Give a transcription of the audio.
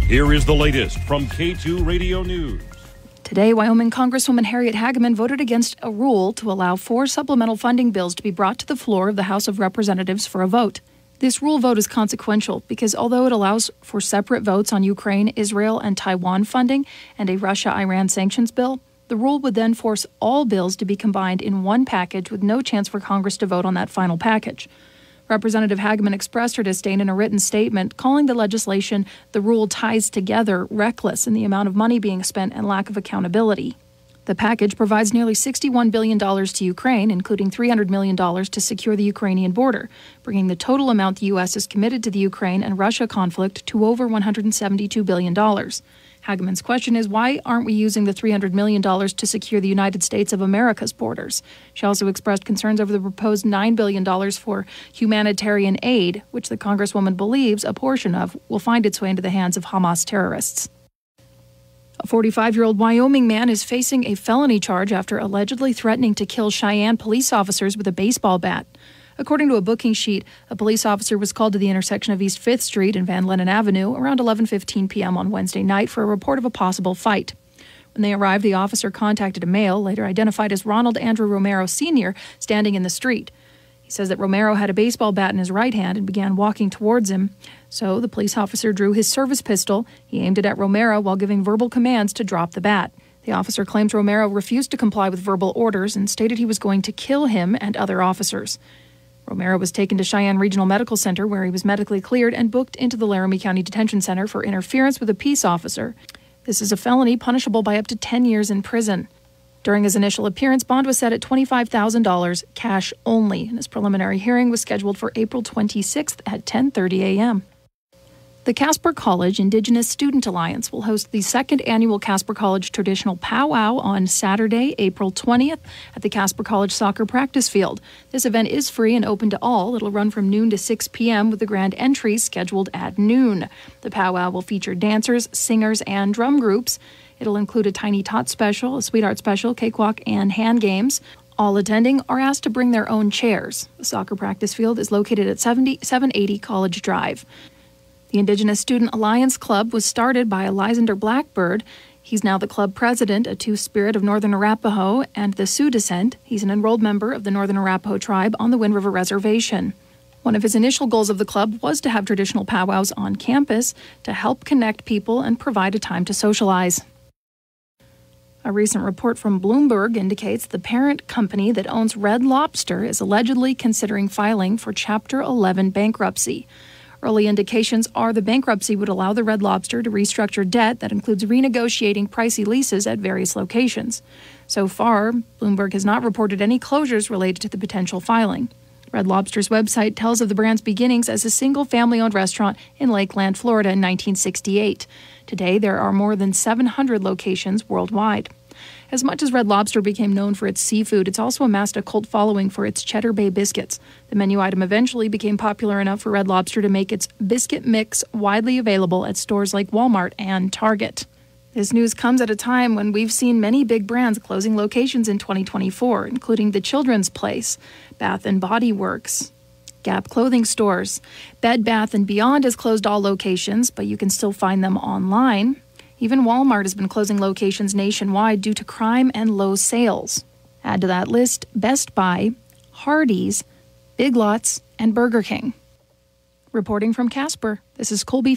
Here is the latest from K2 Radio News. Today, Wyoming Congresswoman Harriet Hageman voted against a rule to allow 4 supplemental funding bills to be brought to the floor of the House of Representatives for a vote. This rule vote is consequential because although it allows for separate votes on Ukraine, Israel, and Taiwan funding and a Russia-Iran sanctions bill, the rule would then force all bills to be combined in one package with no chance for Congress to vote on that final package. Representative Hageman expressed her disdain in a written statement, calling the legislation the rule ties together reckless in the amount of money being spent and lack of accountability. The package provides nearly $61 billion to Ukraine, including $300 million to secure the Ukrainian border, bringing the total amount the U.S. has committed to the Ukraine and Russia conflict to over $172 billion. Hageman's question is, why aren't we using the $300 million to secure the United States of America's borders? She also expressed concerns over the proposed $9 billion for humanitarian aid, which the Congresswoman believes a portion of will find its way into the hands of Hamas terrorists. A 45-year-old Wyoming man is facing a felony charge after allegedly threatening to kill Cheyenne police officers with a baseball bat. According to a booking sheet, a police officer was called to the intersection of East 5th Street and Van Lennon Avenue around 11:15 p.m. on Wednesday night for a report of a possible fight. When they arrived, the officer contacted a male, later identified as Ronald Andrew Romero Sr., standing in the street. He says that Romero had a baseball bat in his right hand and began walking towards him. So the police officer drew his service pistol. He aimed it at Romero while giving verbal commands to drop the bat. The officer claims Romero refused to comply with verbal orders and stated he was going to kill him and other officers. Romero was taken to Cheyenne Regional Medical Center, where he was medically cleared and booked into the Laramie County Detention Center for interference with a peace officer. This is a felony punishable by up to 10 years in prison. During his initial appearance, bond was set at $25,000, cash only, and his preliminary hearing was scheduled for April 26th at 10:30 a.m. The Casper College Indigenous Student Alliance will host the second annual Casper College Traditional Powwow on Saturday, April 20th at the Casper College Soccer Practice Field. This event is free and open to all. It'll run from noon to 6 p.m. with the grand entry scheduled at noon. The powwow will feature dancers, singers, and drum groups. It'll include a tiny tot special, a sweetheart special, cakewalk, and hand games. All attending are asked to bring their own chairs. The soccer practice field is located at 780 College Drive. The Indigenous Student Alliance Club was started by Lysander Blackbird. He's now the club president, a Two-Spirit of Northern Arapaho and the Sioux descent. He's an enrolled member of the Northern Arapaho tribe on the Wind River Reservation. One of his initial goals of the club was to have traditional powwows on campus to help connect people and provide a time to socialize. A recent report from Bloomberg indicates the parent company that owns Red Lobster is allegedly considering filing for Chapter 11 bankruptcy. Early indications are the bankruptcy would allow the Red Lobster to restructure debt that includes renegotiating pricey leases at various locations. So far, Bloomberg has not reported any closures related to the potential filing. Red Lobster's website tells of the brand's beginnings as a single family-owned restaurant in Lakeland, Florida in 1968. Today, there are more than 700 locations worldwide. As much as Red Lobster became known for its seafood, it's also amassed a cult following for its Cheddar Bay biscuits. The menu item eventually became popular enough for Red Lobster to make its biscuit mix widely available at stores like Walmart and Target. This news comes at a time when we've seen many big brands closing locations in 2024, including The Children's Place, Bath & Body Works, Gap clothing stores. Bed Bath & Beyond has closed all locations, but you can still find them online. Even Walmart has been closing locations nationwide due to crime and low sales. Add to that list Best Buy, Hardee's, Big Lots, and Burger King. Reporting from Casper, this is Colby.